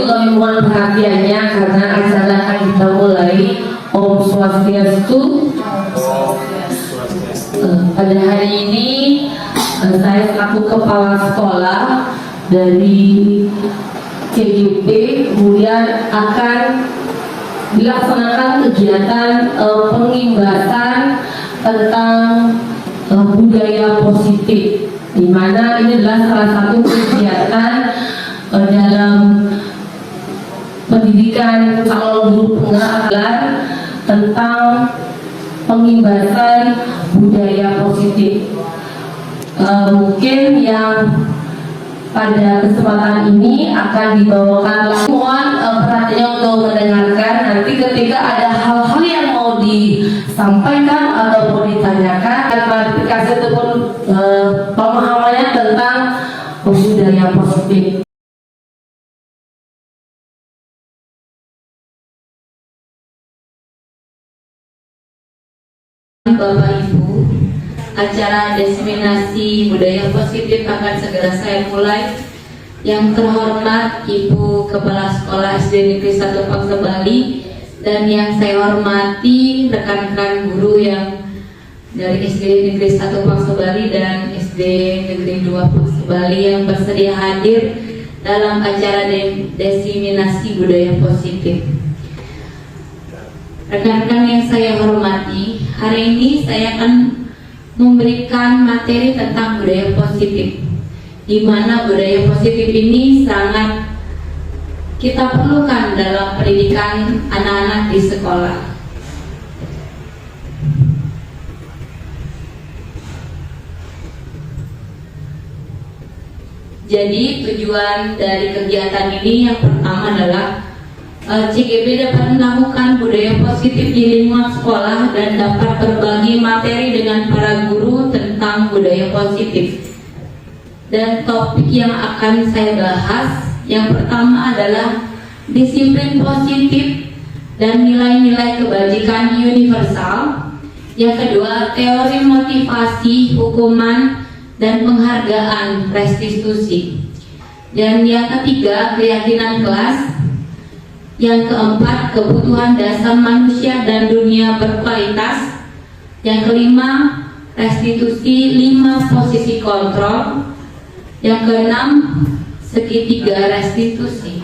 kami mohon perhatiannya karena acara akan kita mulai. Om Swastiastu. Pada hari ini saya selaku kepala sekolah dari CGP kemudian akan dilaksanakan kegiatan pengimbasan tentang budaya positif, di mana ini adalah salah satu kegiatan dalam pendidikan calon guru pengasuhan tentang pengimbasan budaya positif. Mungkin yang pada kesempatan ini akan dibawakan mohon perhatiannya untuk mendengarkan. Nanti ketika ada hal-hal yang mau disampaikan atau mau ditanyakan, klarifikasi ataupun pemahamannya tentang budaya positif. Bapak Ibu, acara diseminasi budaya positif akan segera saya mulai. Yang terhormat Ibu Kepala Sekolah SD Negeri 1 Paksebali dan yang saya hormati rekan-rekan guru yang dari SD Negeri 1 Paksebali dan SD Negeri 2 Paksebali yang bersedia hadir dalam acara diseminasi budaya positif. Rekan-rekan yang saya hormati, hari ini saya akan memberikan materi tentang budaya positif, di mana budaya positif ini sangat kita perlukan dalam pendidikan anak-anak di sekolah. Jadi tujuan dari kegiatan ini yang pertama adalah CGP dapat melakukan budaya positif di lingkungan sekolah dan dapat berbagi materi dengan para guru tentang budaya positif. Dan topik yang akan saya bahas yang pertama adalah disiplin positif dan nilai-nilai kebajikan universal. Yang kedua, teori motivasi, hukuman, dan penghargaan restitusi. Dan yang ketiga, keyakinan kelas. Yang keempat, kebutuhan dasar manusia dan dunia berkualitas. Yang kelima, restitusi 5 posisi kontrol. Yang keenam, segitiga restitusi.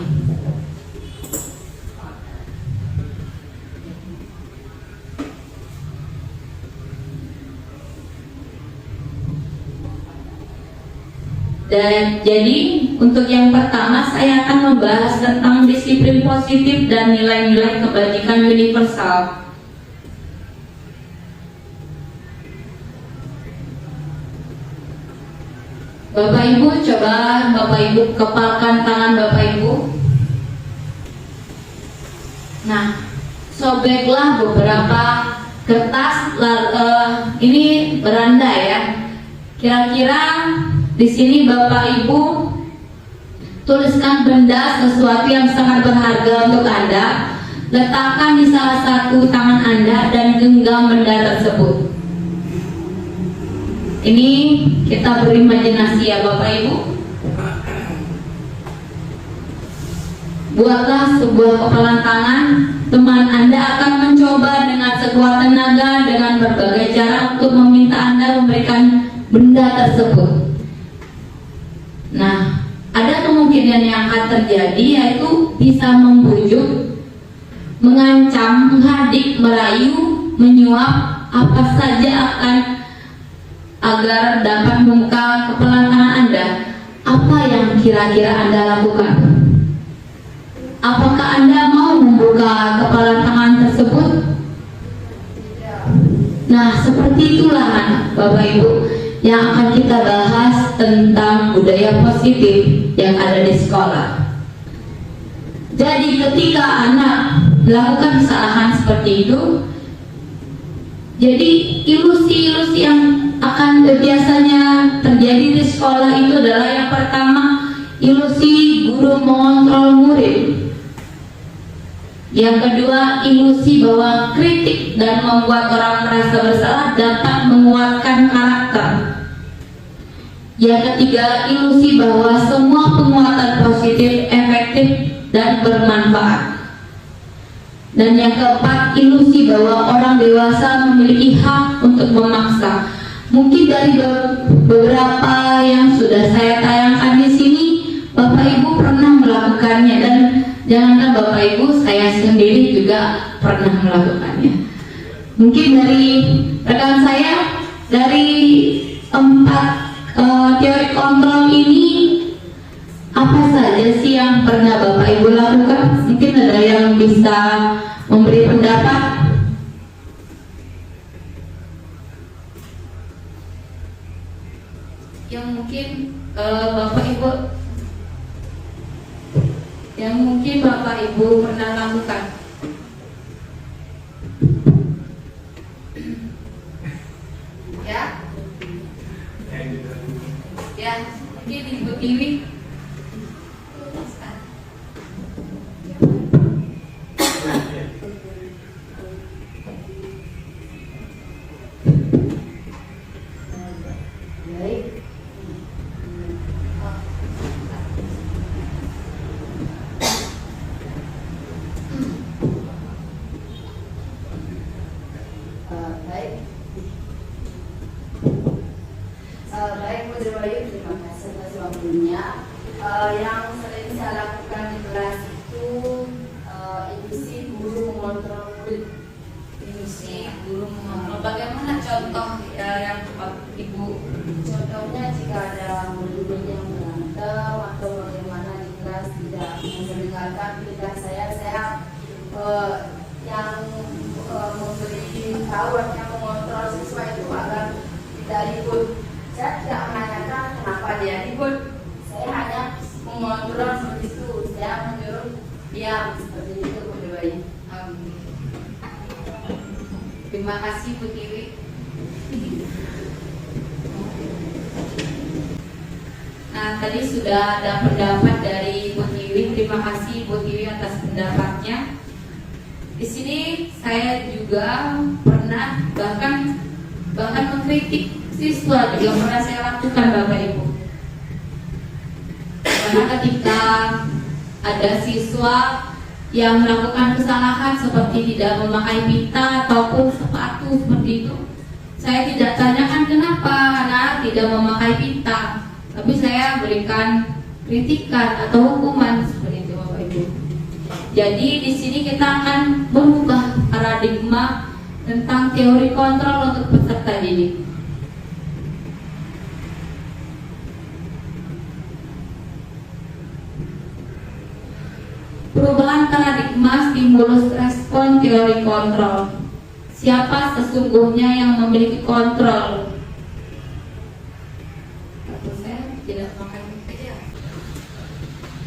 Dan jadi untuk yang pertama saya akan membahas tentang disiplin positif dan nilai-nilai kebajikan universal. Bapak Ibu, coba Bapak Ibu kepalkan tangan Bapak Ibu. Nah, sobeklah beberapa kertas. Ini beranda ya. Kira-kira di sini Bapak Ibu tuliskan benda sesuatu yang sangat berharga untuk Anda, letakkan di salah satu tangan Anda dan genggam benda tersebut. Ini kita berimajinasi ya Bapak Ibu. Buatlah sebuah kepalan tangan. Teman Anda akan mencoba dengan sekuat tenaga dengan berbagai cara untuk meminta Anda memberikan benda tersebut. Nah, ada kemungkinan yang akan terjadi yaitu bisa membujuk, mengancam, menghadik, merayu, menyuap, apa saja akan agar dapat membuka kepalan tangan Anda. Apa yang kira-kira Anda lakukan? Apakah Anda mau membuka kepalan tangan tersebut? Nah, seperti itulah Bapak Ibu yang akan kita bahas tentang budaya positif yang ada di sekolah. Jadi ketika anak melakukan kesalahan seperti itu, jadi ilusi-ilusi yang akan biasanya terjadi di sekolah itu adalah yang pertama, ilusi guru mengontrol murid. Yang kedua, ilusi bahwa kritik dan membuat orang merasa bersalah dapat menguatkan karakter. Yang ketiga, ilusi bahwa semua penguatan positif efektif dan bermanfaat. Dan yang keempat, ilusi bahwa orang dewasa memiliki hak untuk memaksa. Mungkin dari beberapa yang sudah saya tayangkan di sini, Bapak Ibu pernah melakukannya, dan jangankan Bapak Ibu, saya sendiri juga pernah melakukannya. Mungkin dari rekan saya, dari 4 teori kontrol ini, apa saja sih yang pernah Bapak Ibu lakukan? Mungkin ada yang bisa memberi pendapat. Yang mungkin Bapak Ibu pernah lakukan. Ya, mungkin Ibu Tiwi. Baik, Bu Bayu, terima kasih atas waktunya. Yang sering saya lakukan di kelas itu induksi guru mengontrol murid. Bagaimana contoh yang Ibu? Contohnya jika ada murid yang berantem atau bagaimana di kelas tidak mendengarkan perintah saya yang memberi tahu yang mengontrol siswa itu agar tidak ribut. Saya tidak menanyakan kenapa dia ribut. Saya hanya mengontrol seperti itu. Saya menyuruh diam seperti itu, Bu Bayu. Terima kasih Bu Tiwi. Nah, tadi sudah ada pendapat dari Bu Tiwi. Terima kasih Bu Tiwi atas pendapatnya. Di sini saya juga pernah bahkan mengkritik siswa, juga pernah saya lakukan Bapak Ibu. Karena ketika ada siswa yang melakukan kesalahan seperti tidak memakai pita ataupun sepatu seperti itu, saya tidak tanyakan kenapa anak tidak memakai pita, tapi saya berikan kritikan atau hukuman seperti itu Bapak Ibu. Jadi di sini kita akan berubah paradigma tentang teori kontrol untuk peserta didik. Perubahan paradigma stimulus respon teori kontrol. Siapa sesungguhnya yang memiliki kontrol?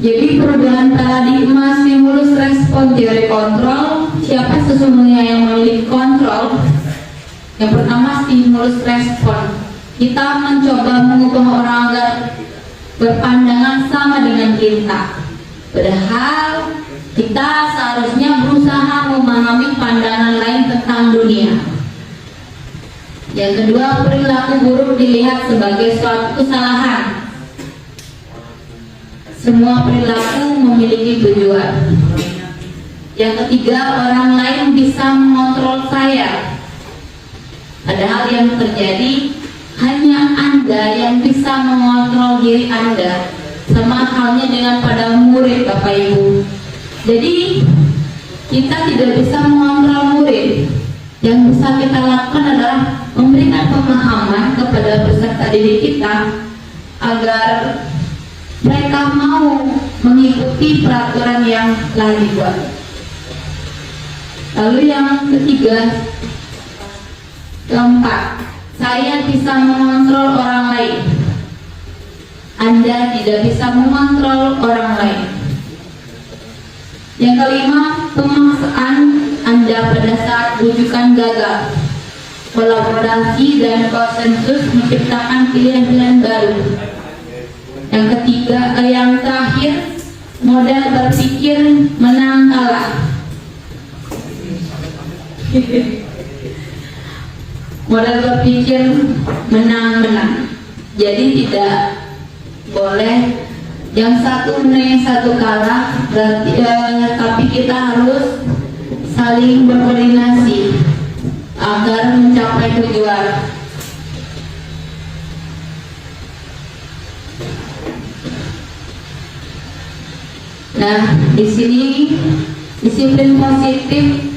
Jadi perubahan paradigma stimulus respon teori kontrol. Siapa sesungguhnya yang memiliki kontrol? Yang pertama, stimulus respon. Kita mencoba mengubah orang agar berpandangan sama dengan kita. Padahal kita seharusnya berusaha memahami pandangan lain tentang dunia. Yang kedua, perilaku buruk dilihat sebagai suatu kesalahan. Semua perilaku memiliki tujuan. Yang ketiga, orang lain bisa mengontrol saya. Padahal yang terjadi hanya Anda yang bisa mengontrol diri Anda. Sama halnya dengan pada murid Bapak Ibu. Jadi kita tidak bisa mengontrol murid. Yang bisa kita lakukan adalah memberikan pemahaman kepada peserta didik kita agar mereka mau mengikuti peraturan yang telah dibuat. Lalu yang ketiga, keempat, saya bisa mengontrol orang lain. Anda tidak bisa mengontrol orang lain. Yang kelima, pemaksaan Anda pada saat rujukan gagal. Kolaborasi dan konsensus menciptakan pilihan-pilihan baru. Yang ketiga, yang terakhir, model berpikir menang kalah. Model berpikir menang-menang. Jadi tidak boleh Yang satu menang, yang satu kalah, berarti, tapi kita harus saling berkoordinasi agar mencapai tujuan. Nah, di sini disiplin positif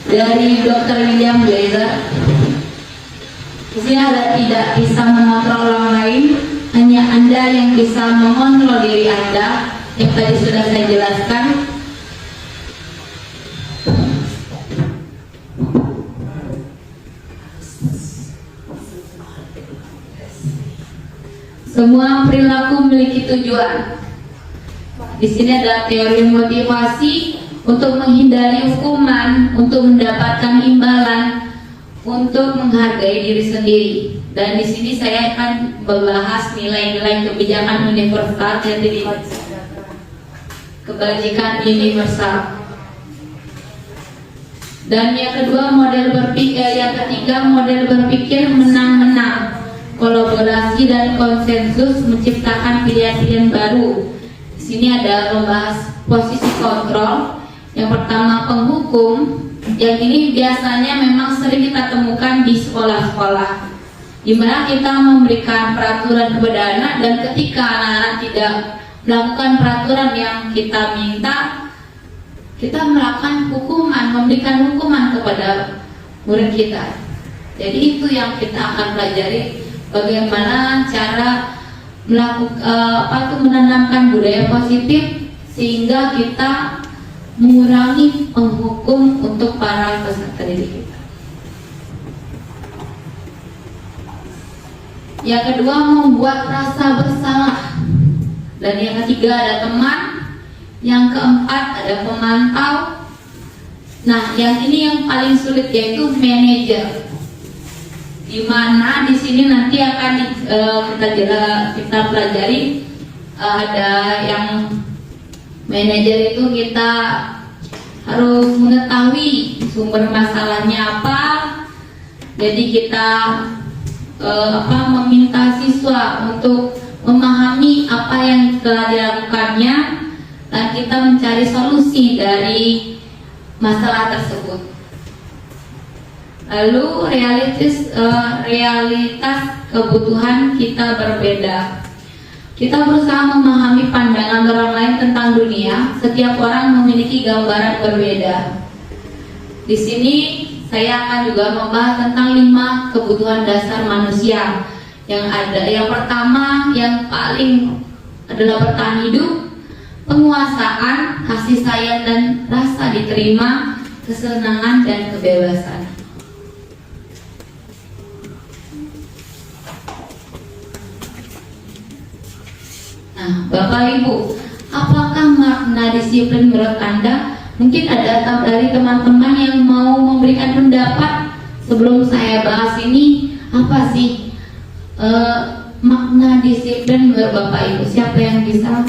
dari Dr. William Blazer. Di sini ada tidak bisa mengontrol orang lain, hanya Anda yang bisa mengontrol diri Anda, yang tadi sudah saya jelaskan. Semua perilaku memiliki tujuan. Di sini ada teori motivasi untuk menghindari hukuman, untuk mendapatkan imbalan, untuk menghargai diri sendiri. Dan di sini saya akan membahas nilai-nilai kebijakan universal, jadi kebajikan universal. Dan yang kedua model berpikir, yang ketiga model berpikir menang-menang, kolaborasi dan konsensus menciptakan pilihan-pilihan baru. Di sini ada membahas posisi kontrol. Yang pertama penghukum. Yang ini biasanya memang sering kita temukan di sekolah-sekolah, di mana kita memberikan peraturan kepada anak, dan ketika anak-anak tidak melakukan peraturan yang kita minta, kita melakukan hukuman, memberikan hukuman kepada murid kita. Jadi itu yang kita akan pelajari, bagaimana cara menanamkan budaya positif sehingga kita mengurangi penghukum untuk para peserta didik kita. Yang kedua membuat rasa bersalah, dan yang ketiga ada teman, yang keempat ada pemantau. Nah, yang ini yang paling sulit yaitu manajer. Di mana di sini nanti akan kita pelajari ada yang manajer itu kita harus mengetahui sumber masalahnya apa. Jadi kita meminta siswa untuk memahami apa yang telah dilakukannya, dan kita mencari solusi dari masalah tersebut. Lalu realitas kebutuhan kita berbeda. Kita berusaha memahami pandangan orang lain tentang dunia. Setiap orang memiliki gambaran berbeda. Di sini saya akan juga membahas tentang 5 kebutuhan dasar manusia yang ada. Yang pertama, yang paling adalah bertahan hidup, penguasaan, kasih sayang dan rasa diterima, kesenangan dan kebebasan. Nah, Bapak Ibu, apakah makna disiplin menurut Anda? Mungkin ada dari teman-teman yang mau memberikan pendapat sebelum saya bahas ini. Apa sih makna disiplin menurut Bapak Ibu? Siapa yang bisa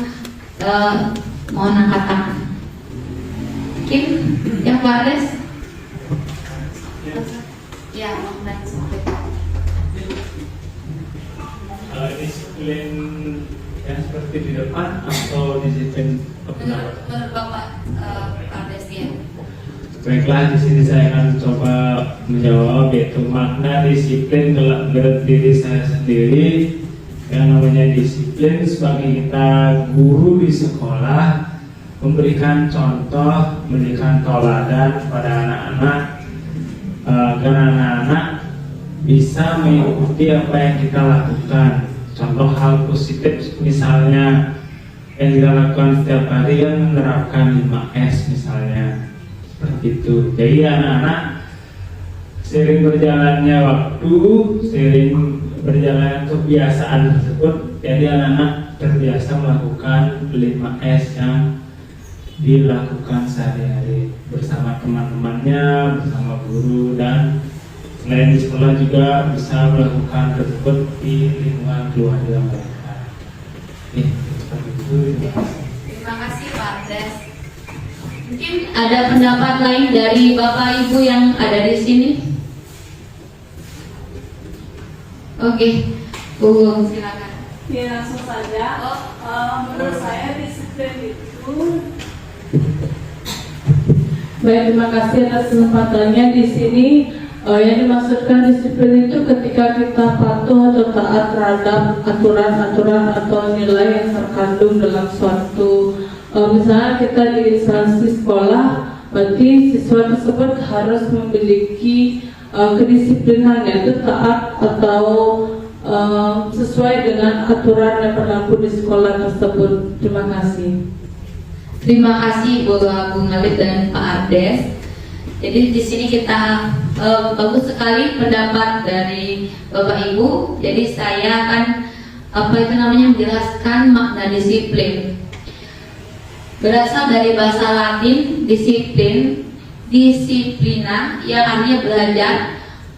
mohon angkat tangan? Mungkin yang Fares? Ya, makna disiplin. Disiplin yang seperti di depan atau disiplin Menurut Bapak Fares ya. Baiklah, di sini saya akan coba menjawab, yaitu makna disiplin menurut diri saya sendiri. Yang namanya disiplin sebagai kita guru di sekolah, memberikan contoh, memberikan teladan pada anak-anak agar anak-anak bisa mengikuti apa yang kita lakukan. Contoh hal positif misalnya yang kita lakukan setiap hari yang menerapkan 5S misalnya, seperti itu. Jadi anak-anak sering berjalannya waktu, sering berjalan kebiasaan tersebut, jadi anak-anak terbiasa melakukan 5S yang dilakukan sehari-hari bersama teman-temannya, bersama guru, dan selain di sekolah juga bisa melakukan tersebut di lingkungan keluarga mereka. Seperti itu. Terima kasih Pak Des. Mungkin ada pendapat lain dari Bapak Ibu yang ada di sini? Oke, Bu, silakan. Ya, langsung saja. Menurut saya disiplin itu Baik, terima kasih atas kesempatannya di sini. Yang dimaksudkan disiplin itu ketika kita patuh atau taat terhadap aturan-aturan atau nilai yang terkandung dalam suatu misalnya kita di instansi sekolah, berarti siswa tersebut harus memiliki kedisiplinan, yaitu taat atau sesuai dengan aturan yang berlaku di sekolah tersebut. Terima kasih. Terima kasih Bu Ngalit dan Pak Ardes. Jadi di sini kita bagus sekali pendapat dari Bapak Ibu. Jadi saya akan menjelaskan makna disiplin. Berasal dari bahasa Latin disiplin, disiplina yang artinya belajar.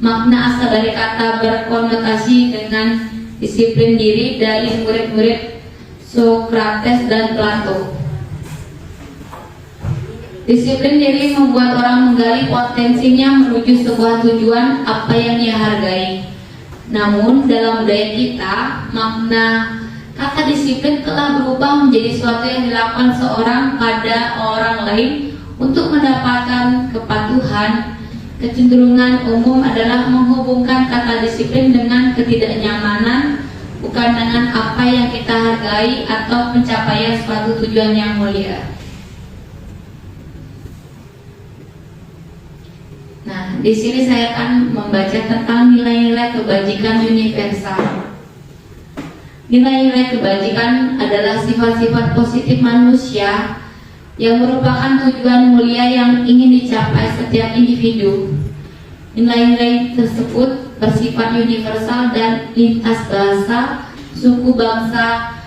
Makna asal dari kata berkonotasi dengan disiplin diri dari murid-murid Sokrates dan Plato. Disiplin diri membuat orang menggali potensinya menuju sebuah tujuan apa yang ia hargai. Namun dalam budaya kita, makna kata disiplin telah berubah menjadi sesuatu yang dilakukan seorang pada orang lain untuk mendapatkan kepatuhan. Kecenderungan umum adalah menghubungkan kata disiplin dengan ketidaknyamanan, bukan dengan apa yang kita hargai atau pencapaian suatu tujuan yang mulia. Nah, di sini saya akan membaca tentang nilai-nilai kebajikan universal. Nilai-nilai kebajikan adalah sifat-sifat positif manusia yang merupakan tujuan mulia yang ingin dicapai setiap individu. Nilai-nilai tersebut bersifat universal dan lintas bahasa, suku, bangsa,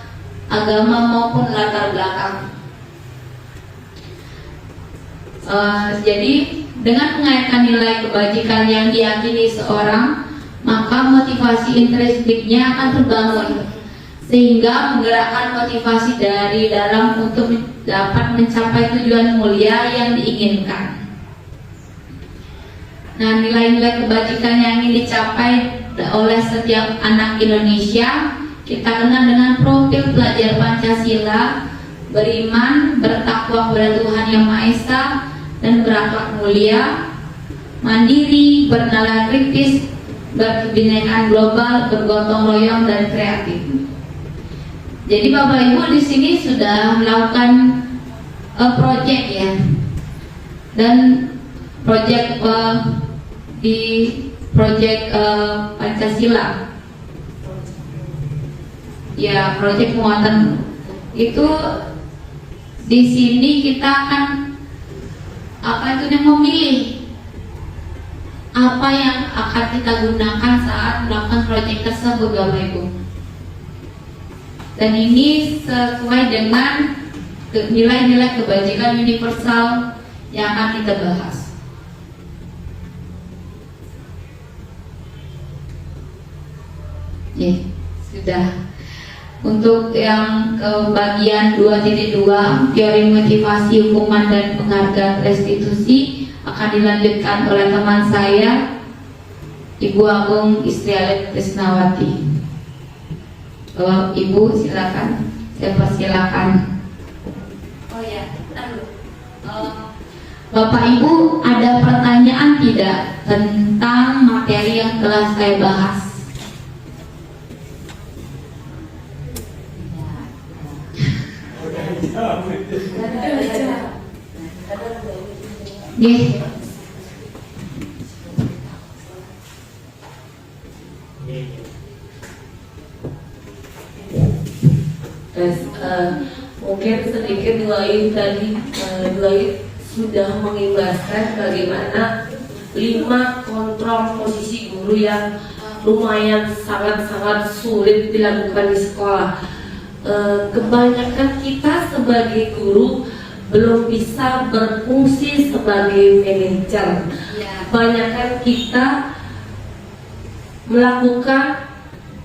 agama maupun latar belakang. Jadi dengan mengaitkan nilai kebajikan yang diyakini seorang, maka motivasi intrinstiknya akan terbangun, sehingga menggerakkan motivasi dari dalam untuk dapat mencapai tujuan mulia yang diinginkan. Nah, nilai-nilai kebajikan yang ingin dicapai oleh setiap anak Indonesia kita kenal dengan profil pelajar Pancasila, beriman, bertakwa kepada Tuhan Yang Maha Esa, dan berakhlak mulia, mandiri, bernalar kritis, berkebinekaan global, bergotong royong, dan kreatif. Jadi Bapak Ibu di sini sudah melakukan proyek ya, dan proyek di proyek Pancasila, ya proyek penguatan itu. Di sini kita akan memilih apa yang akan kita gunakan saat melakukan proyek tersebut, Bapak Ibu. Dan ini sesuai dengan nilai-nilai kebajikan universal yang akan kita bahas. Ya, sudah. Untuk yang bagian 2.2 teori motivasi, hukuman dan penghargaan restitusi akan dilanjutkan oleh teman saya Ibu Agung Istrialit Trisnawati. Ibu silakan, saya persilakan. Oh ya, Bapak Ibu ada pertanyaan tidak tentang materi yang telah saya bahas? Mungkin sedikit Dwain tadi Dwain sudah mengimbaskan bagaimana 5 kontrol posisi guru yang lumayan sangat-sangat sulit dilakukan di sekolah. Kebanyakan kita sebagai guru belum bisa berfungsi sebagai manajer. Kebanyakan kita melakukan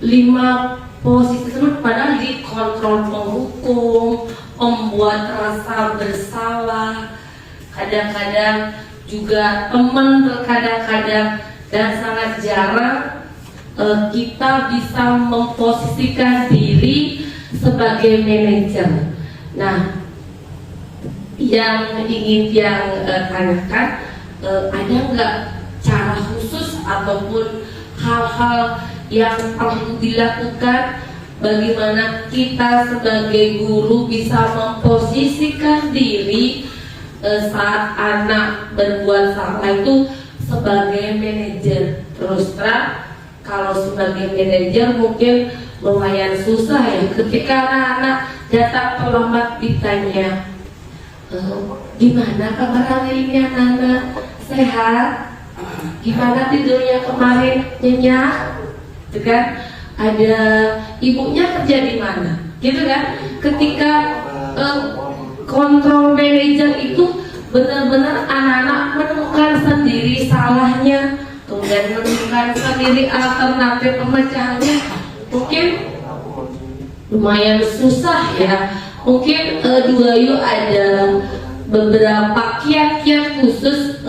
5 posisi tersebut padahal di kontrol penghukum, membuat rasa bersalah, kadang-kadang juga teman terkadang-kadang, dan sangat jarang kita bisa memposisikan diri sebagai manajer. Nah, yang ingin tanyakan, ada nggak cara khusus ataupun hal-hal yang perlu dilakukan bagaimana kita sebagai guru bisa memposisikan diri saat anak berbuat salah itu sebagai manajer. Terus terang, kalau sebagai manajer mungkin lumayan susah ya ketika anak-anak datang terlambat ditanya, gimana kabar hari ini anak-anak, sehat? Gimana tidurnya kemarin, nyenyak? Gitu kan? Ada ibunya kerja di mana? Gitu kan? Ketika kontrol manajer itu benar-benar anak-anak menemukan sendiri salahnya, kemudian menemukan sendiri alternatif pemecahannya, mungkin lumayan susah ya. Mungkin dua yuk ada beberapa kiat-kiat khusus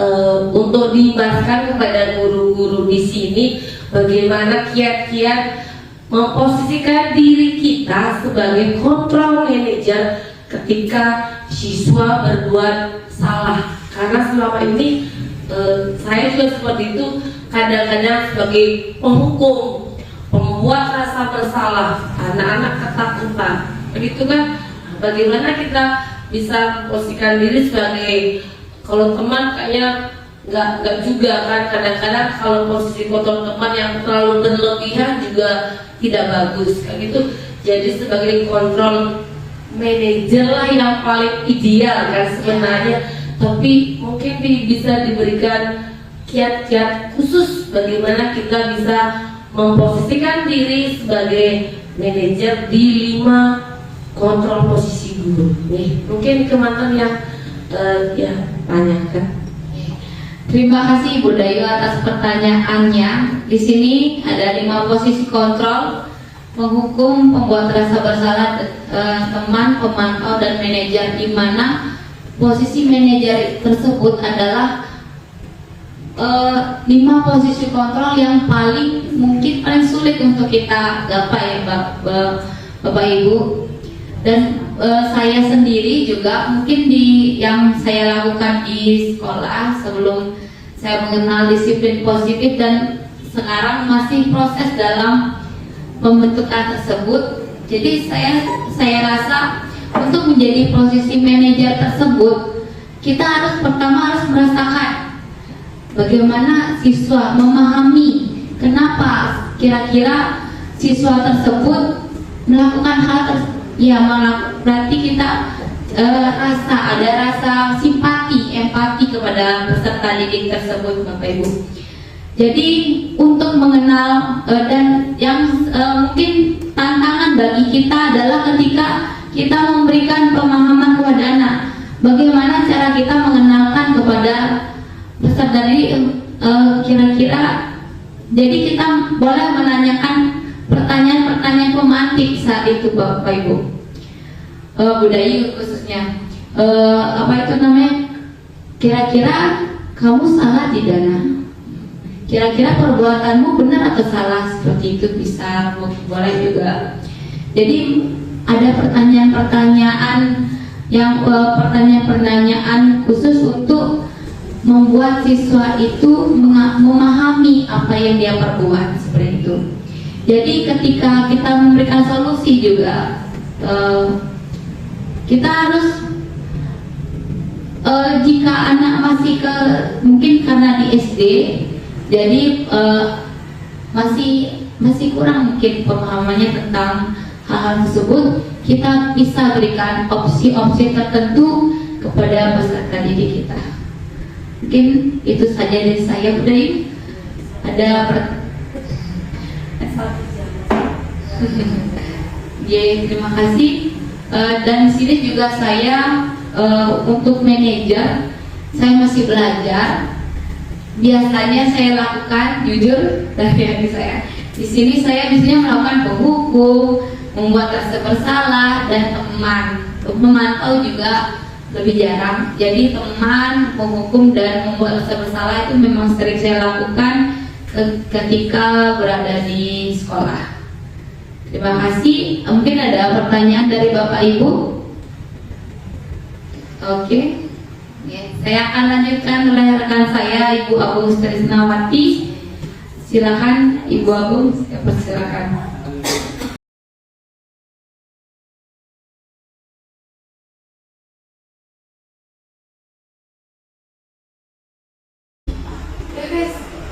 untuk dibahaskan kepada guru-guru di sini, bagaimana kiat-kiat memposisikan diri kita sebagai control manager ketika siswa berbuat salah. Karena selama ini saya juga seperti itu, kadang-kadang sebagai penghukum, pembuat rasa bersalah, anak-anak ketakutan, begitu kan? Bagaimana kita bisa posisikan diri sebagai, kalau teman kayaknya nggak juga kan, kadang-kadang kalau posisi kontrol teman yang terlalu berlebihan juga tidak bagus kayak gitu. Jadi sebagai kontrol manajer lah yang paling ideal kan sebenarnya, tapi mungkin bisa diberikan kiat-kiat khusus bagaimana kita bisa memposisikan diri sebagai manajer di 5 kontrol posisi guru. Nih, mungkin teman-teman yang tanyakan. Terima kasih Ibu Dayu atas pertanyaannya. Di sini ada 5 posisi kontrol: menghukum, pembuat rasa bersalah, teman, pemantau, dan manajer. Di mana posisi manajer tersebut adalah 5 posisi kontrol yang mungkin paling sulit untuk kita gapai ya Bapak Ibu. Dan saya sendiri juga mungkin yang saya lakukan di sekolah sebelum saya mengenal disiplin positif dan sekarang masih proses dalam pembentukan tersebut. Jadi saya rasa untuk menjadi posisi manajer tersebut, kita pertama harus merasakan bagaimana siswa memahami kenapa kira-kira siswa tersebut melakukan hal tersebut. Ya, berarti kita ada rasa simpati, empati kepada peserta didik tersebut, Bapak Ibu. Jadi untuk mengenal dan yang mungkin tantangan bagi kita adalah ketika kita memberikan pemahaman kepada anak, bagaimana cara kita mengenalkan kepada peserta didik kira-kira. Jadi kita boleh menanyakan pertanyaan-pertanyaan pemantik saat itu, Bapak Ibu, budaya khususnya, kira-kira kamu salah di dana, kira-kira perbuatanmu benar atau salah, seperti itu bisa boleh juga. Jadi ada pertanyaan-pertanyaan yang pertanyaan khusus untuk membuat siswa itu memahami apa yang dia perbuat, seperti itu. Jadi ketika kita memberikan solusi juga, kita harus jika anak masih mungkin karena di SD, jadi masih kurang mungkin pemahamannya tentang hal-hal tersebut, kita bisa berikan opsi-opsi tertentu kepada peserta didik kita. Mungkin itu saja dari saya, Budaya. Ada terima kasih. Dan di sini juga saya untuk manajer, saya masih belajar. Biasanya saya lakukan, jujur dari saya, di sini saya biasanya melakukan penghukum, membuat rasa bersalah, dan teman. Untuk memantau juga lebih jarang. Jadi teman, menghukum, dan membuat rasa bersalah itu memang sering saya lakukan ketika berada di sekolah. Terima kasih. Mungkin ada pertanyaan dari Bapak Ibu? Oke. Ya, saya akan lanjutkan oleh rekan saya, Ibu Agung Trisnawati. Silakan Ibu Agung, saya persilakan.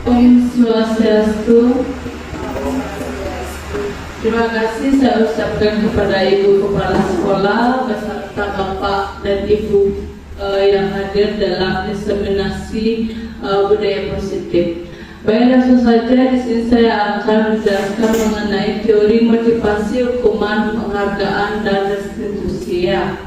Om Swastiastu. Terima kasih saya ucapkan kepada Ibu Kepala Sekolah beserta Bapak dan Ibu yang hadir dalam inseminasi budaya positif. Baik, langsung saja di sini saya akan menjelaskan mengenai teori motivasi, hukuman, penghargaan, dan restitusi ya.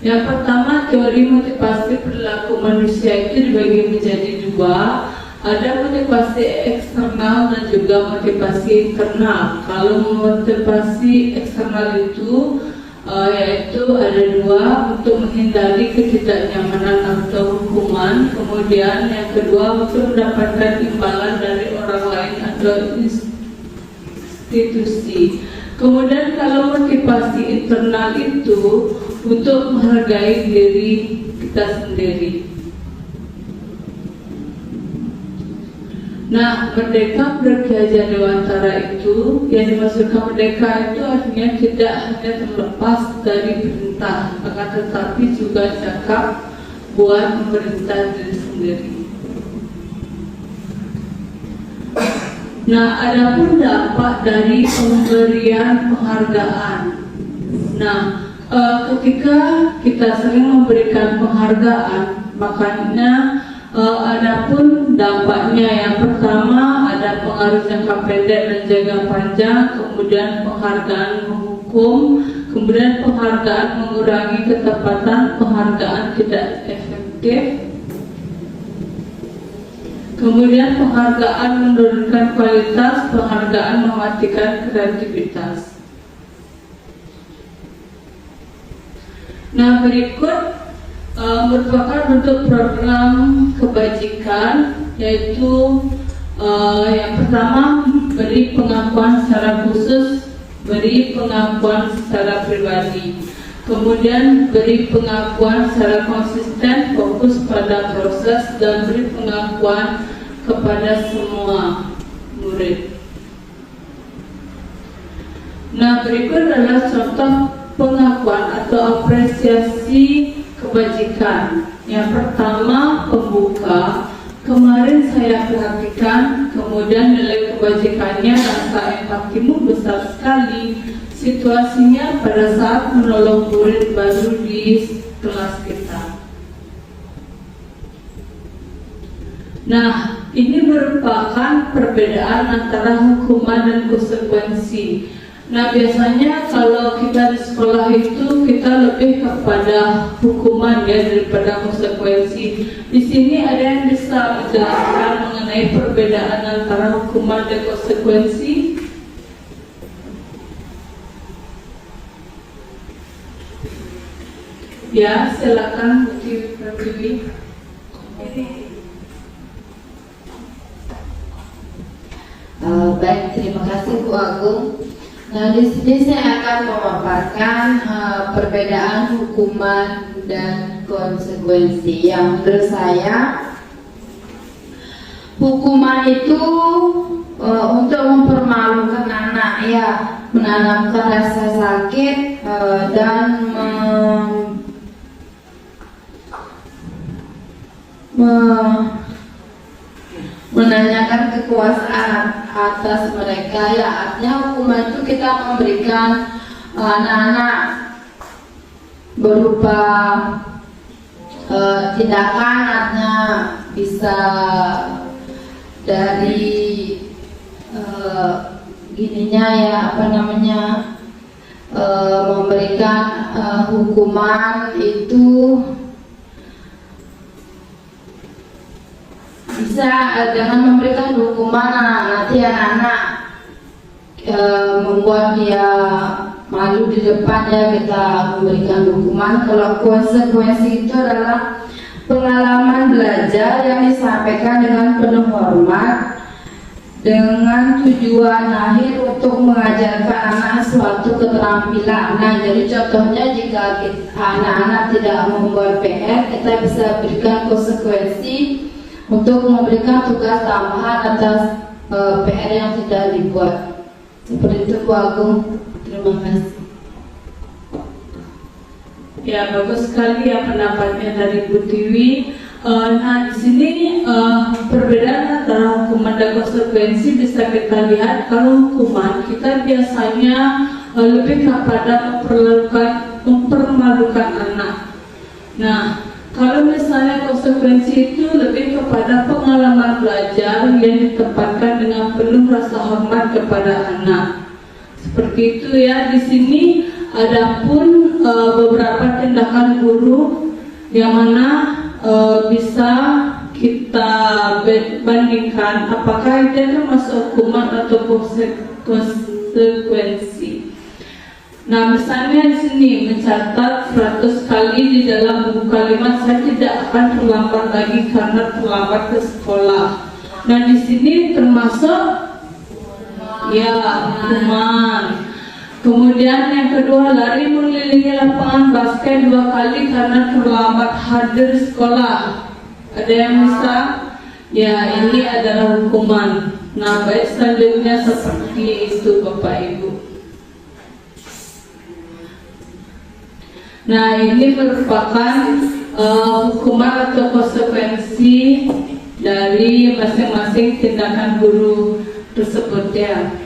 Yang pertama, teori motivasi perilaku manusia itu dibagi menjadi dua. Ada motivasi eksternal dan juga motivasi internal. Kalau motivasi eksternal itu yaitu ada dua, untuk menghindari ketidaknyamanan atau hukuman. Kemudian yang kedua, untuk mendapatkan imbalan dari orang lain atau institusi. Kemudian kalau motivasi internal itu untuk menghargai diri kita sendiri. Nah, merdeka bergajah dewantara itu, yang dimaksudkan merdeka itu artinya tidak hanya terlepas dari perintah, akan tetapi juga cakap buat memerintah diri sendiri. Nah, adapun dampak dari pemberian penghargaan. Nah, ketika kita sering memberikan penghargaan, makanya adapun dampaknya, yang pertama ada pengaruh jangka pendek dan jangka panjang, kemudian penghargaan menghukum, kemudian penghargaan mengurangi ketepatan, penghargaan tidak efektif, kemudian penghargaan menurunkan kualitas, penghargaan mematikan kreativitas. Nah, berikut merupakan bentuk program kebajikan, yaitu yang pertama beri pengakuan secara khusus, beri pengakuan secara pribadi, kemudian beri pengakuan secara konsisten, fokus pada proses, dan beri pengakuan kepada semua murid. Nah, berikut adalah contoh pengakuan atau apresiasi kebajikan. Yang pertama, pembuka. Kemarin saya perhatikan, kemudian nilai kebajikannya, rasa empatimu besar sekali. Situasinya pada saat menolong murid baru di kelas kita. Nah, ini merupakan perbedaan antara hukuman dan konsekuensi. Nah, biasanya kalau kita di sekolah itu kita lebih kepada hukuman ya daripada konsekuensi. Di sini ada yang bisa menjelaskan mengenai perbedaan antara hukuman dan konsekuensi? Ya, silakan Bu Pertiwi. Baik, terima kasih Bu Agung. Nah, di sini saya akan memaparkan perbedaan hukuman dan konsekuensi. Yang menurut saya, hukuman itu untuk mempermalukan anak, ya, menanamkan rasa sakit dan menanyakan kekuasaan atas mereka, ya. Artinya hukuman itu kita memberikan anak-anak berupa tindakan, artinya bisa dari gininya ya, apa namanya, memberikan hukuman itu bisa dengan memberikan hukuman nanti anak-anak membuat dia malu di depannya, kita memberikan hukuman. Kalau konsekuensi itu adalah pengalaman belajar yang disampaikan dengan penuh hormat dengan tujuan akhir untuk mengajarkan anak suatu keterampilan. Nah, jadi contohnya jika anak-anak tidak membuat PR, kita bisa berikan konsekuensi untuk memberikan tugas tambahan atas PR yang tidak dibuat. Seperti itu Bu Agung. Terima kasih. Ya, bagus sekali ya pendapatnya dari Bu Tiwi. Nah, di sini perbedaan antara hukuman dan konsekuensi bisa kita lihat. Kalau hukuman kita biasanya lebih kepada mempermalukan anak. Nah, kalau misalnya konsekuensi itu lebih kepada pengalaman belajar yang ditempatkan dengan penuh rasa hormat kepada anak. Seperti itu ya. Di sini adapun beberapa tindakan guru yang mana bisa kita bandingkan apakah itu termasuk hukuman atau konsekuensi. Nah, misalnya di sini mencatat 100 kali di dalam buku kalimat, saya tidak akan terlambat lagi karena terlambat ke sekolah. Nah, di sini termasuk ya hukuman. Kemudian yang kedua, lari mengelilingi lapangan basket 2 kali karena terlambat hadir sekolah. Ada yang bisa? Ya, ini adalah hukuman. Nah, baik, selanjutnya seperti itu Bapak Ibu. Nah, ini merupakan hukuman atau konsekuensi dari masing-masing tindakan guru tersebut ya.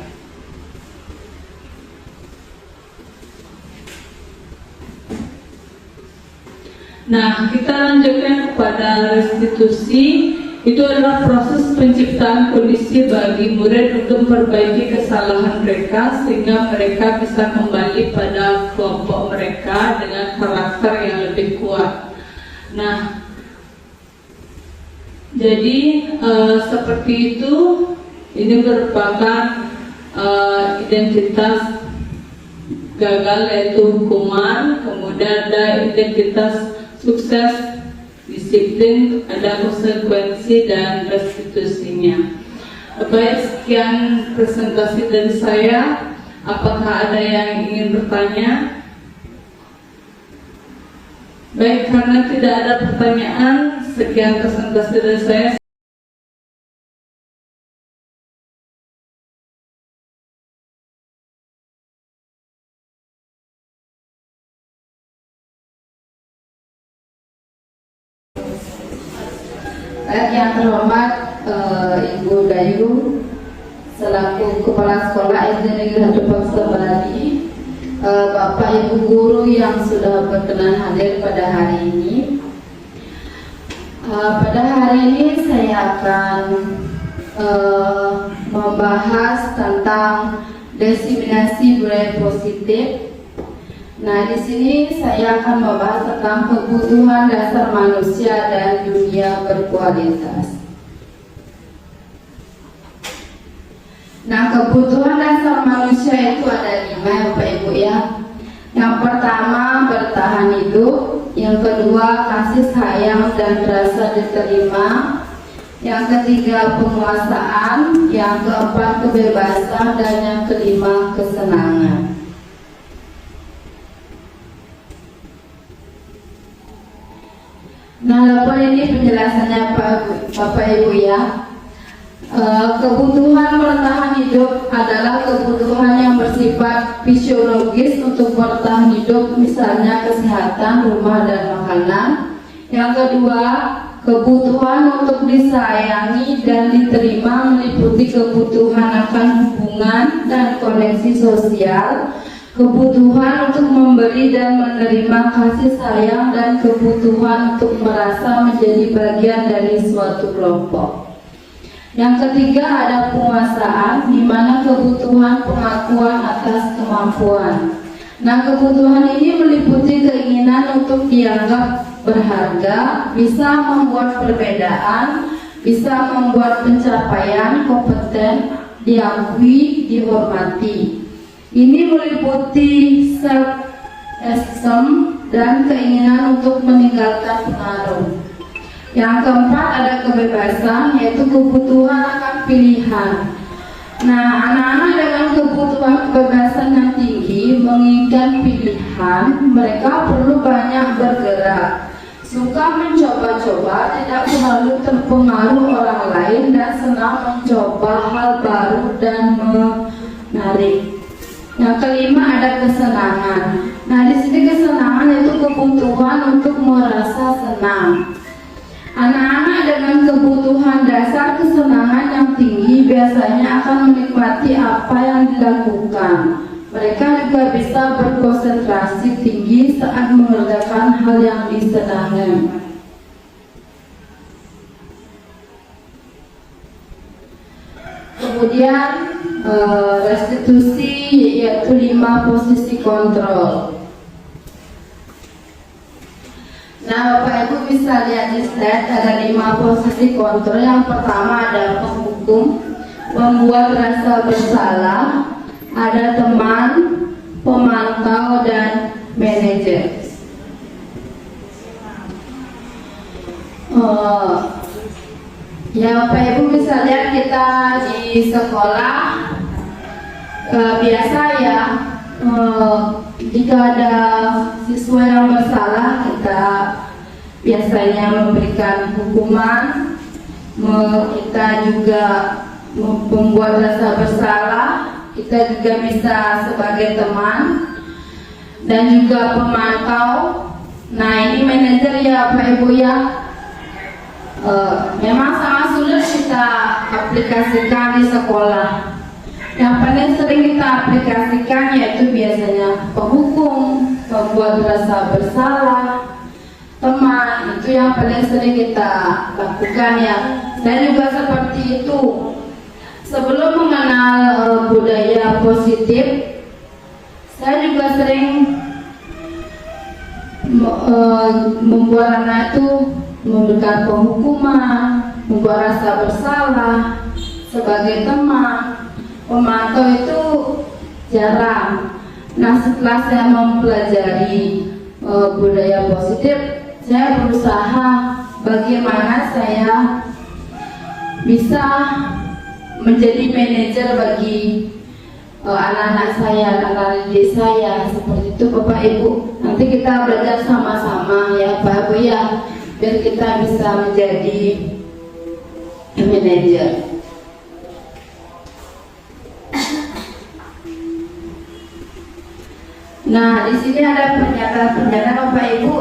Nah, kita lanjutkan kepada restitusi. Itu adalah proses penciptaan kondisi bagi murid untuk memperbaiki kesalahan mereka sehingga mereka bisa kembali pada kelompok mereka dengan karakter yang lebih kuat. Nah, jadi seperti itu. Ini merupakan identitas gagal yaitu hukuman, kemudian ada identitas sukses, disiplin, ada konsekuensi dan restitusinya. Baik, sekian presentasi dari saya. Apakah ada yang ingin bertanya? Baik, karena tidak ada pertanyaan, sekian presentasi dari saya. Baik, yang terhormat Ibu Dayu selaku Kepala Sekolah SD Negeri 1 Paksa Bali, Bapak Ibu guru yang sudah berkenan hadir pada hari ini. Pada hari ini saya akan membahas tentang diseminasi budaya positif. Nah, di sini saya akan membahas tentang kebutuhan dasar manusia dan dunia berkualitas. Nah, kebutuhan dasar manusia itu ada 5 Bapak Ibu ya. Yang pertama, bertahan hidup. Yang kedua, kasih sayang dan rasa diterima. Yang ketiga, penguasaan. Yang keempat, kebebasan. Dan yang kelima, kesenangan. Nah, apa ini penjelasannya Bapak Ibu ya. Kebutuhan bertahan hidup adalah kebutuhan yang bersifat fisiologis untuk bertahan hidup, misalnya kesehatan, rumah, dan makanan. Yang kedua, kebutuhan untuk disayangi dan diterima meliputi kebutuhan akan hubungan dan koneksi sosial, kebutuhan untuk memberi dan menerima kasih sayang, dan kebutuhan untuk merasa menjadi bagian dari suatu kelompok. Yang ketiga ada penguasaan, di mana kebutuhan pengakuan atas kemampuan. Nah, kebutuhan ini meliputi keinginan untuk dianggap berharga, bisa membuat perbedaan, bisa membuat pencapaian kompeten, diakui, dihormati. Ini meliputi self-esteem dan keinginan untuk meninggalkan pengaruh. Yang keempat ada kebebasan, yaitu kebutuhan akan pilihan. Nah, anak-anak dengan kebutuhan kebebasan yang tinggi menginginkan pilihan, mereka perlu banyak bergerak, suka mencoba-coba, tidak terlalu terpengaruh orang lain, dan senang mencoba hal baru dan menarik. Yang kelima ada kesenangan. Nah, di sini kesenangan itu kebutuhan untuk merasa senang. Anak-anak dengan kebutuhan dasar kesenangan yang tinggi biasanya akan menikmati apa yang dilakukan. Mereka juga bisa berkonsentrasi tinggi saat mengerjakan hal yang disenangi. Kemudian restitusi, yaitu 5 posisi kontrol. Nah, Bapak Ibu bisa lihat di slide ada 5 posisi kontrol. Yang pertama ada penghukum, pembuat rasa bersalah, ada teman, pemantau, dan manajer. Ya, Bapak Ibu bisa lihat kita di sekolah biasa ya. Jika ada siswa yang bersalah, kita biasanya memberikan hukuman. Kita juga membuat rasa bersalah. Kita juga bisa sebagai teman dan juga pemantau. Nah, ini manajer ya Pak Ibu ya. Memang sangat sulit kita aplikasikan di sekolah. Yang paling sering kita aplikasikan yaitu biasanya penghukum, membuat rasa bersalah, teman, itu yang paling sering kita lakukan ya. Saya juga seperti itu. Sebelum mengenal budaya positif, saya juga sering membuat anak itu memberikan penghukuman, membuat rasa bersalah sebagai teman. Pemantau itu jarang. Nah, setelah saya mempelajari budaya positif, saya berusaha bagaimana saya bisa menjadi manajer bagi anak-anak saya, anak-anak didik saya. Seperti itu Bapak Ibu. Nanti kita belajar sama-sama ya Pak Ibu ya, biar kita bisa menjadi manajer. Nah, di sini ada pernyataan Bapak Ibu.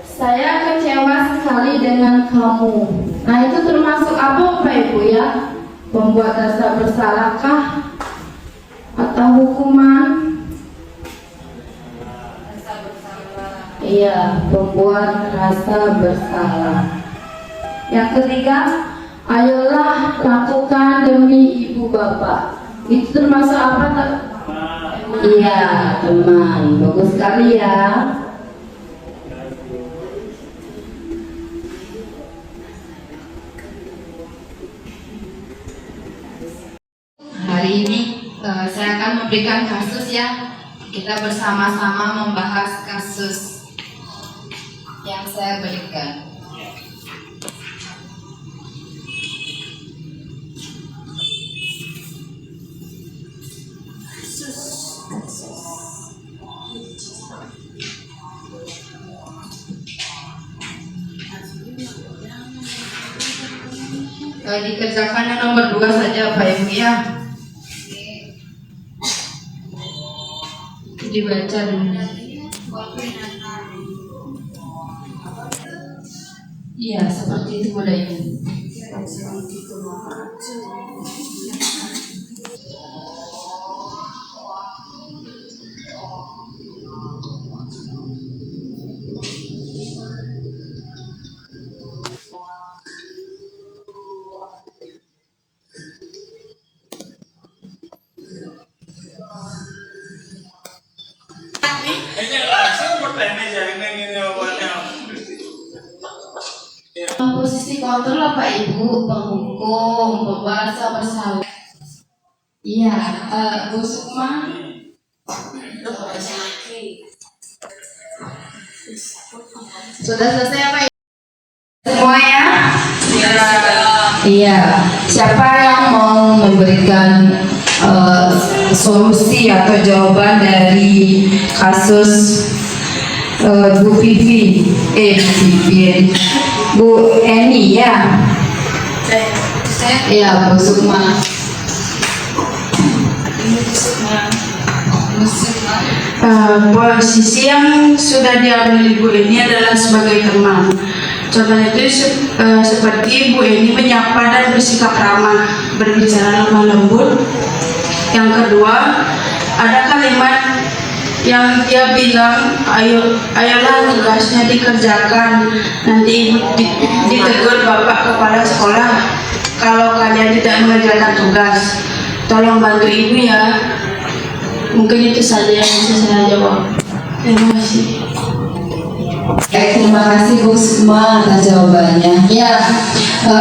Saya kecewa sekali dengan kamu. Nah, itu termasuk apa Bapak Ibu ya? Membuat rasa bersalahkah? Atau hukuman? Iya, membuat rasa bersalah. Yang ketiga, ayolah lakukan demi ibu bapak. Itu termasuk apa? Iya, teman. Bagus sekali ya. Hari ini saya akan memberikan kasus ya. Kita bersama-sama membahas kasus yang saya berikan. Dikerjakan yang nomor 2 saja Pak Ibu ya. Dibaca dulu. Iya, seperti itu budayanya. Posisi kontrol Pak Ibu, penghukum, pembaca bersalah. Iya, Bu Sukma. Sudah selesai Pak Ibu? Semua ya? Iya, siapa yang mau memberikan solusi atau jawaban dari kasus Bu Vivi, Bu Eni ya? Iya, Bu Sukma. Posisi yang sudah diambil Ibu ini adalah sebagai teman. Contohnya itu seperti Ibu ini menyapa dan bersikap ramah, berbicara lemah lembut. Yang kedua, ada kalimat yang dia bilang, ayolah tugasnya dikerjakan, nanti ditegur Bapak Kepala Sekolah kalau kalian tidak mengerjakan tugas. Tolong bantu Ibu ya. Mungkin itu saja yang bisa saya jawab. Terima kasih. Terima kasih Bu Sukma atas jawabannya. Ya,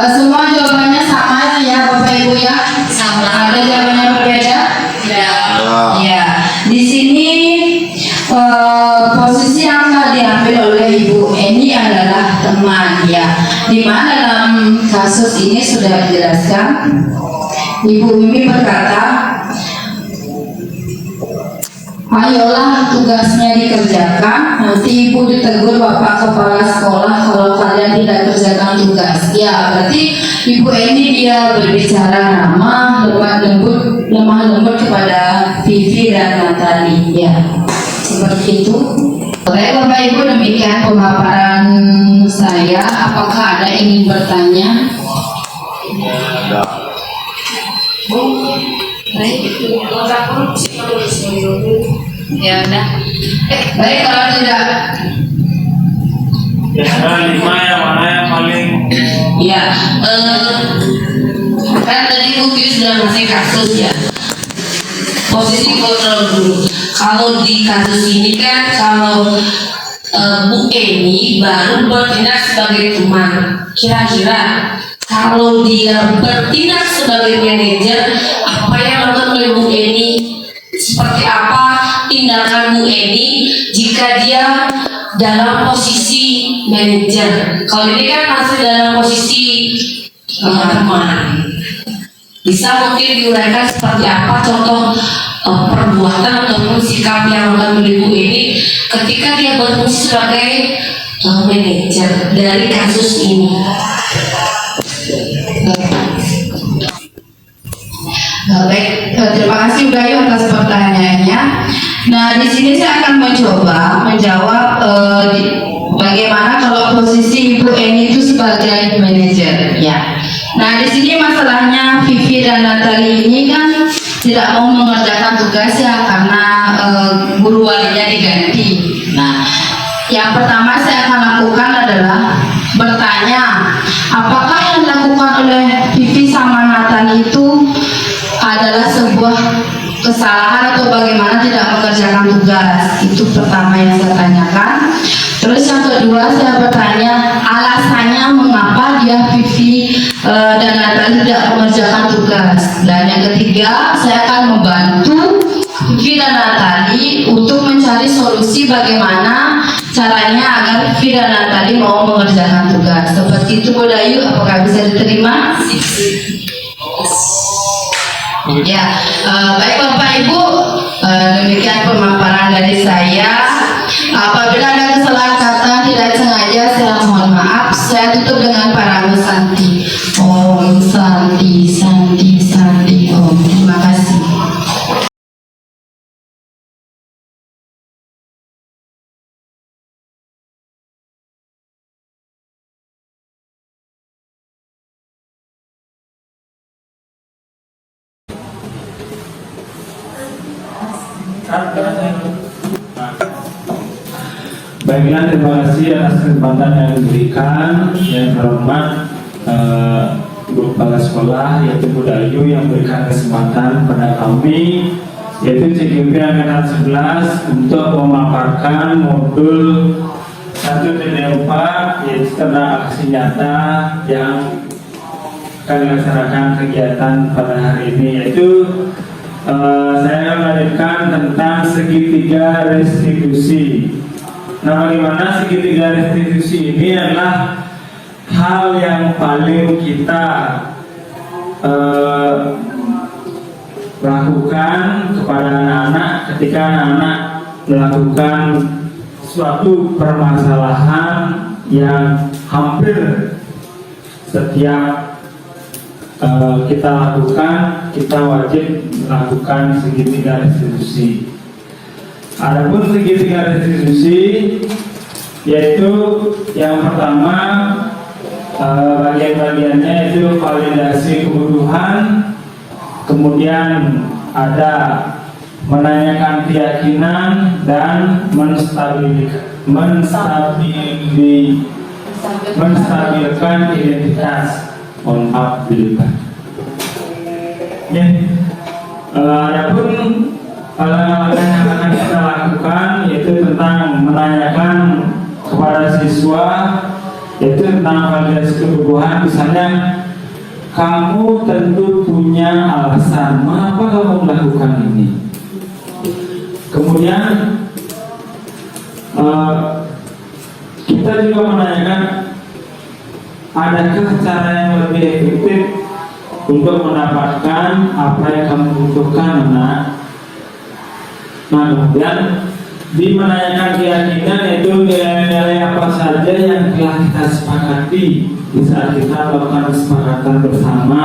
semua jawabannya sama ya Bapak Ibu ya. Sama. Ada jawabannya berbeda? Ya. Ya. Di sini posisi yang telah diambil oleh Ibu Eni adalah teman ya. Di mana dalam kasus ini sudah dijelaskan, Ibu Mimi berkata, ayolah tugasnya dikerjakan, nanti Ibu ditegur Bapak Kepala Sekolah kalau kalian tidak kerjakan tugas. Ya, berarti Ibu ini dia berbicara ramah, lemah lembut kepada Vivi dan Natali. Ya, seperti itu. Oke, Bapak Ibu, demikian pemaparan saya. Apakah ada yang ingin bertanya? Ya udah. Baik, kalau tidak. Ada 5 yang mana yang paling Ya, kan tadi Uki sudah ngasih kasus ya. Posisi kontrol dulu. Kalau di kasus ini kan, kalau Bu Eni baru bertindak sebagai teman. Kira-kira kalau dia bertindak sebagai manajer, apa yang dilakukan oleh Bu Eni? Seperti apa tindakan Bu Eni jika dia dalam posisi manajer? Kalau ini kan masih dalam posisi teman. Bisa mungkin diuraikan seperti apa contoh perbuatan ataupun sikap yang dilakukan oleh Bu Eni ketika dia berfungsi sebagai manajer dari kasus ini. Baik, terima kasih Udayu atas pertanyaannya. Nah, di sini saya akan mencoba menjawab bagaimana kalau posisi Ibu Eni itu sebagai manajer, ya. Nah, di sini masalahnya Vivi dan Natali ini kan tidak mau mengerjakan tugas ya karena guru walinya diganti. Nah, yang pertama saya akan lakukan adalah bertanya, apakah yang dilakukan oleh Vivi sama Natali itu adalah sebuah kesalahan atau bagaimana tidak mengerjakan tugas? Itu pertama yang saya tanyakan. Terus yang kedua saya bertanya alasannya mengapa dia Vivi dan Natali tidak mengerjakan tugas. Dan yang ketiga saya akan membantu Vivi dan Natali untuk mencari solusi bagaimana caranya agar Vivi dan Natali mau mengerjakan tugas. Seperti itu Bu Dayu, apakah bisa diterima? Ya, baik Bapak Ibu, demikian pemaparan dari saya. Apabila ada kesalahan kata tidak sengaja, saya mohon maaf. Saya tutup dengan parame Santi. Om Santi, Santi, Santi. Om. Terima kasih. Baiklah, terima kasih atas kesempatan yang diberikan. Yang terhormat Guru Kepala Sekolah yaitu Bu Dayu yang memberikan kesempatan pada kami yaitu CGP Angkatan 11 untuk memaparkan modul 1 TD4 yaitu tentang aksi nyata yang akan dilaksanakan kegiatan pada hari ini, yaitu saya menghadirkan tentang segitiga restitusi. Nah, bagaimana segitiga restitusi ini adalah hal yang paling kita lakukan kepada anak-anak ketika anak-anak melakukan suatu permasalahan yang hampir setiap kita lakukan, kita wajib melakukan segitiga restitusi. Adapun segitiga restitusi yaitu yang pertama, bagian-bagiannya itu validasi kebutuhan, kemudian ada menanyakan keyakinan dan menstabilkan identitas. Mohon maaf dulu. Adapun hal-hal yang akan kita lakukan yaitu tentang menanyakan kepada siswa, yaitu tentang validasi kebutuhan. Misalnya, kamu tentu punya alasan mengapa kamu melakukan ini. Kemudian kita juga menanyakan, adakah cara yang lebih efektif untuk mendapatkan apa yang kamu butuhkan, anak? Nah, kemudian di menanyakan keyakinan, yaitu nilai-nilai apa saja yang telah kita sepakati di saat kita melakukan kesepakatan bersama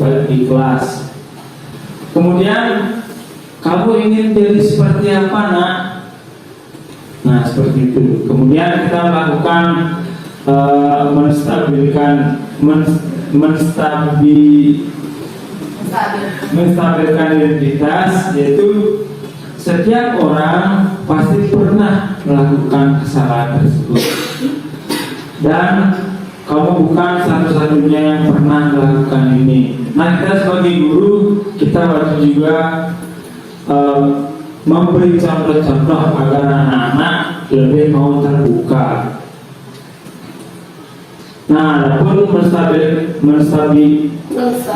baik di kelas. Kemudian, kamu ingin jadi seperti apa, nak? Nah, seperti itu. Kemudian kita melakukan menstabilkan identitas, yaitu setiap orang pasti pernah melakukan kesalahan tersebut, dan kamu bukan satu-satunya yang pernah melakukan ini. Nah, kita sebagai guru, kita wajib juga memberi contoh-contoh agar anak-anak lebih mau terbuka. Nah, adapun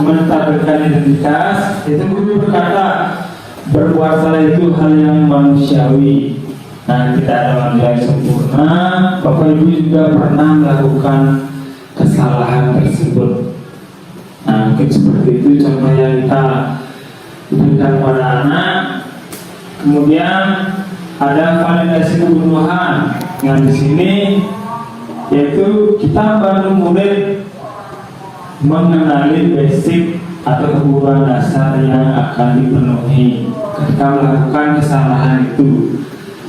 menstabilkan identitas, itu guru berkata, berpuasa itu hal yang manusiawi. Nah, tidak ada manusia yang sempurna. Bapak Ibu juga pernah melakukan kesalahan tersebut. Nah, mungkin seperti itu contoh yang kita berikan kepada anak. Kemudian ada validasi kebutuhan. Nah, di sini yaitu kita baru murid mengenali basic atau kebutuhan dasar yang akan dipenuhi ketika melakukan kesalahan itu.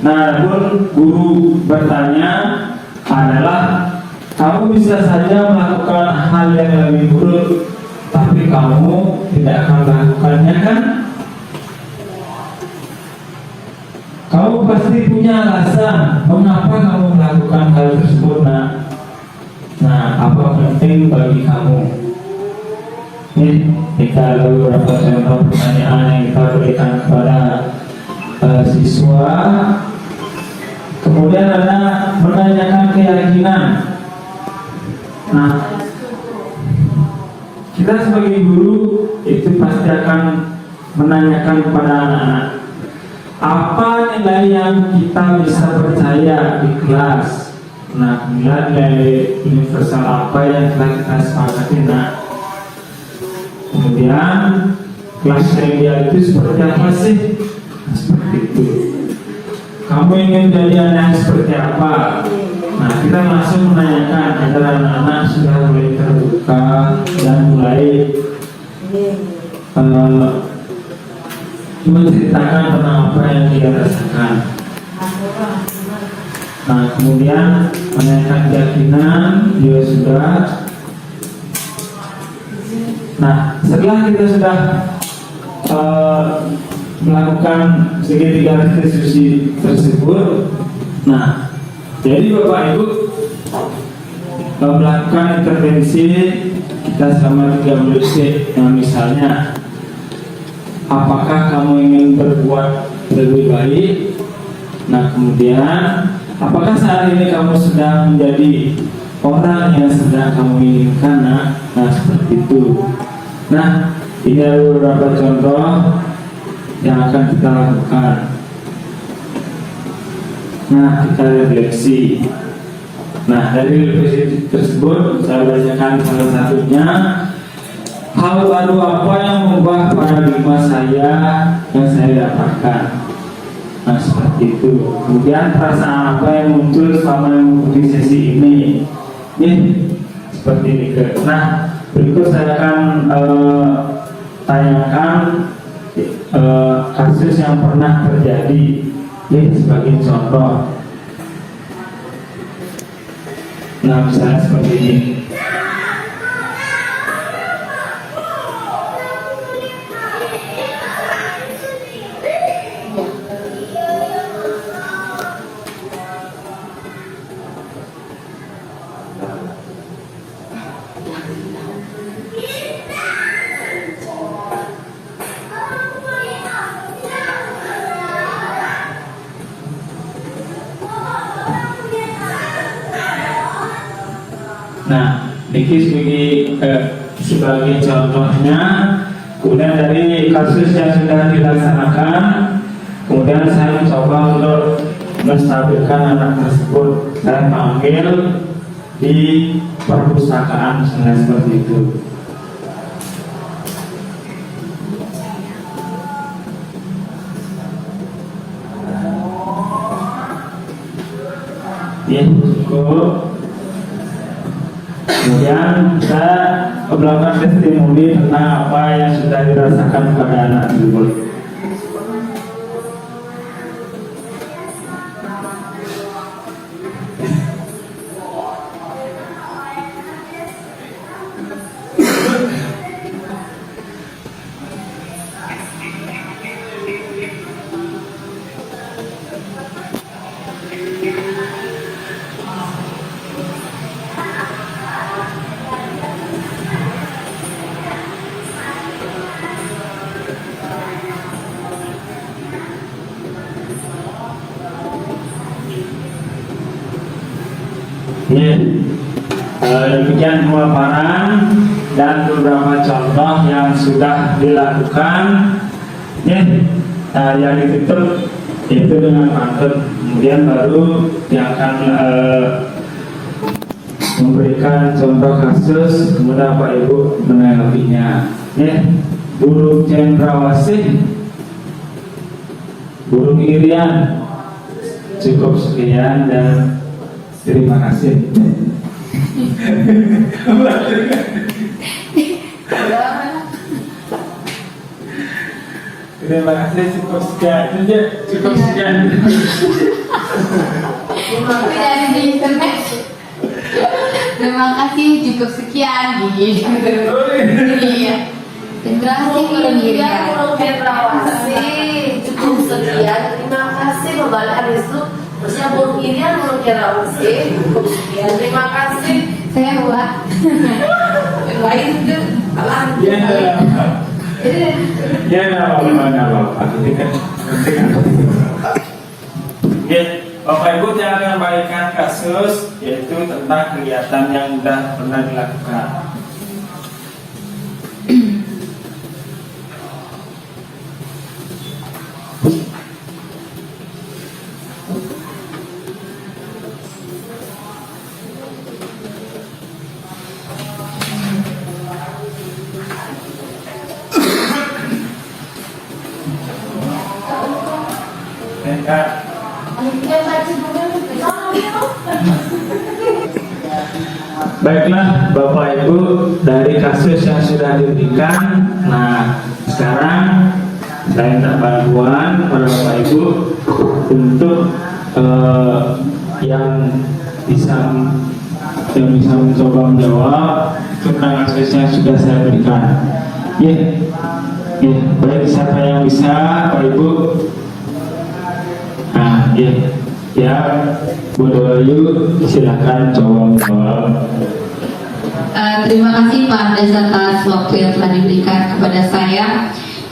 Nah, pun guru bertanya adalah, kamu bisa saja melakukan hal yang lebih buruk, tapi kamu tidak akan melakukannya, kan? Kamu pasti punya alasan mengapa kamu melakukan hal tersebut, nak. Nah, apa penting bagi kamu? Ini kita ada beberapa contoh pertanyaan yang kita berikan kepada siswa. Kemudian ada menanyakan keyakinan. Nah, kita sebagai guru itu pasti akan menanyakan kepada anak-anak, apa nilai yang kita bisa percaya di kelas. Nah, nilai universal apa yang telah kita sepakati, nak? Kemudian kelas ideal itu seperti apa sih? Nah, seperti itu. Kamu ingin jadi anak yang seperti apa? Nah, kita langsung menanyakan agar anak-anak sudah mulai terbuka dan mulai menceritakan tentang apa yang dia rasakan. Nah, kemudian menanyakan keyakinan dia sudah. Nah, setelah kita sudah melakukan segitiga restitusi tersebut, nah, jadi Bapak Ibu melakukan intervensi kita selama 3 detik. Nah, misalnya, apakah kamu ingin berbuat lebih baik? Nah, kemudian apakah saat ini kamu sedang menjadi orang yang sedang kamu inginkan, nak? Nah, seperti itu. Nah, ini ada beberapa contoh yang akan kita lakukan. Nah, kita refleksi. Nah, dari refleksi tersebut saya bacakan salah satunya. hal baru apa yang mengubah paradigma saya yang saya dapatkan. Nah, seperti itu. Kemudian perasaan apa yang muncul selama mengikuti sesi ini? Seperti ini. Nah, berikut saya akan tanyakan kasus yang pernah terjadi, sebagai contoh. Nah, misalnya seperti ini. Nah, ini sebagai contohnya. Kemudian dari kasus yang sudah dilaksanakan, kemudian saya mencoba untuk menstabilkan anak tersebut. Saya panggil di perpustakaan, misalnya seperti itu. Cukup. Kemudian kita melakukan testimoni tentang apa yang sudah dirasakan pada anak tersebut. Demikian pemaparan dan beberapa contoh yang sudah dilakukan. Yang ditutup itu dengan pantun. Kemudian baru yang akan memberikan contoh kasus, kemudian Bapak Ibu menanggapinya. Burung cendrawasih, burung irian. Cukup sekian dan terima kasih. Terima kasih, cukup sekian. Cukup sekian. Dari di internet. Terima kasih, cukup sekian gitu. Iya. Terima kasih Burung cendrawasih, cukup sekian. Terima kasih kembali habis itu. Terusnya burung irian, burung cendrawasih, cukup sekian. Terima kasih. Saya buat. Yang lain itu kalah. Bapak Ibu yang akan memberikan kasus yaitu tentang kegiatan yang sudah pernah dilakukan. Baiklah Bapak Ibu, dari kasus yang sudah diberikan, nah sekarang saya minta bantuan pada Bapak Ibu untuk yang bisa mencoba menjawab tentang kasus yang sudah saya berikan. Baik, siapa yang bisa, Bapak Ibu? Bu Doayu, silakan coba menjawab. Terima kasih Pak Andes atas waktu yang telah diberikan kepada saya.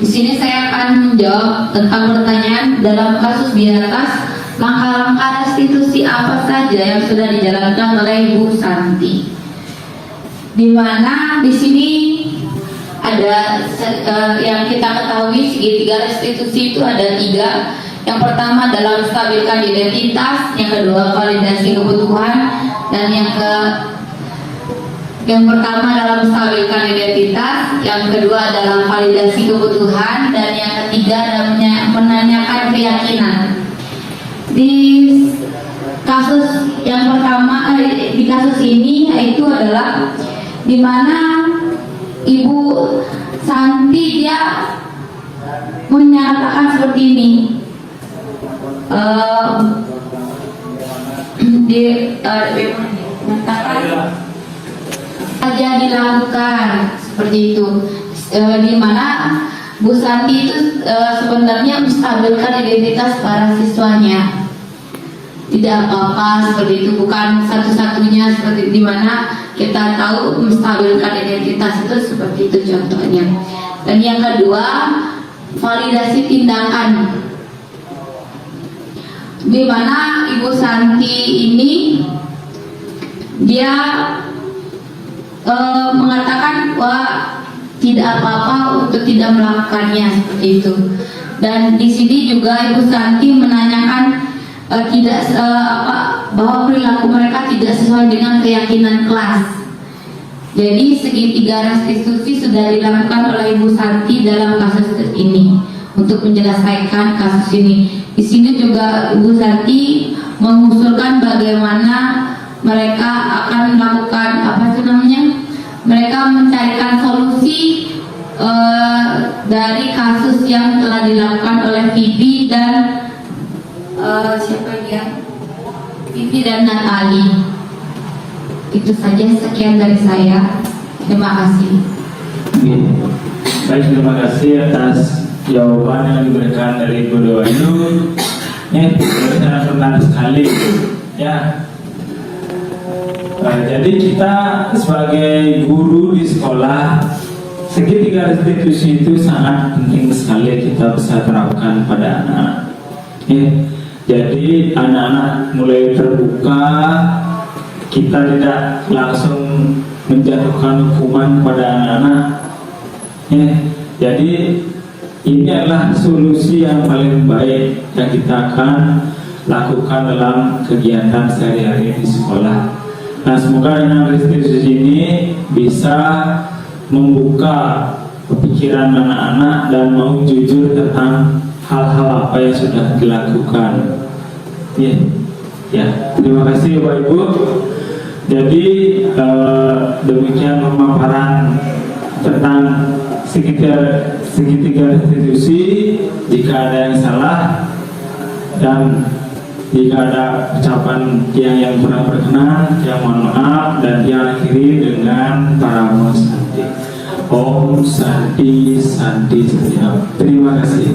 Di sini saya akan menjawab tentang pertanyaan dalam kasus di atas, langkah-langkah restitusi apa saja yang sudah dijalankan oleh Ibu Santi. Di mana di sini ada yang kita ketahui segitiga restitusi itu ada 3. Yang pertama adalah menstabilkan identitas, yang kedua validasi kebutuhan, dan yang Yang pertama adalah menstabilkan identitas, yang kedua adalah validasi kebutuhan, dan yang ketiga adalah menanyakan keyakinan. Di kasus yang pertama, di kasus ini yaitu adalah di mana Ibu Santi dia menyatakan seperti ini. Menyatakan saja dilakukan seperti itu, di mana Bu Santi itu sebenarnya menstabilkan identitas para siswanya. Tidak apa-apa seperti itu, bukan satu-satunya, seperti di mana kita tahu menstabilkan identitas itu seperti itu contohnya. Dan yang kedua, validasi tindakan, di mana Ibu Santi ini dia mengatakan bahwa tidak apa-apa untuk tidak melakukannya seperti itu. Dan di sini juga Ibu Santi menanyakan bahwa perilaku mereka tidak sesuai dengan keyakinan kelas. Jadi segitiga restitusi sudah dilakukan oleh Ibu Santi dalam kasus ini untuk menyelesaikan kasus ini. Di sini juga Ibu Santi mengusulkan bagaimana mereka akan melakukan mereka mencarikan solusi dari kasus yang telah dilakukan oleh Vivi dan Vivi dan Natali. Itu saja, sekian dari saya. Terima kasih. Baik, terima kasih atas jawaban yang diberikan dari Ibu Doayu. Sangat menarik sekali. Ya. Jadi kita sebagai guru di sekolah, segitiga restitusi itu sangat penting sekali kita bisa terapkan pada anak-anak. Jadi anak-anak mulai terbuka, kita tidak langsung menjatuhkan hukuman pada anak-anak. Jadi ini adalah solusi yang paling baik yang kita akan lakukan dalam kegiatan sehari-hari di sekolah. Nah, semoga dengan restitusi ini bisa membuka pikiran anak-anak dan mau jujur tentang hal-hal apa yang sudah dilakukan. Ya, terima kasih Bapak Ibu. Jadi demikian pemaparan tentang segitiga restitusi. Jika ada yang salah dan jika ada ucapan yang kurang berkenan, yang mohon maaf, dan yang akhiri dengan para Santi. Om Santi Santi Setia. Terima kasih.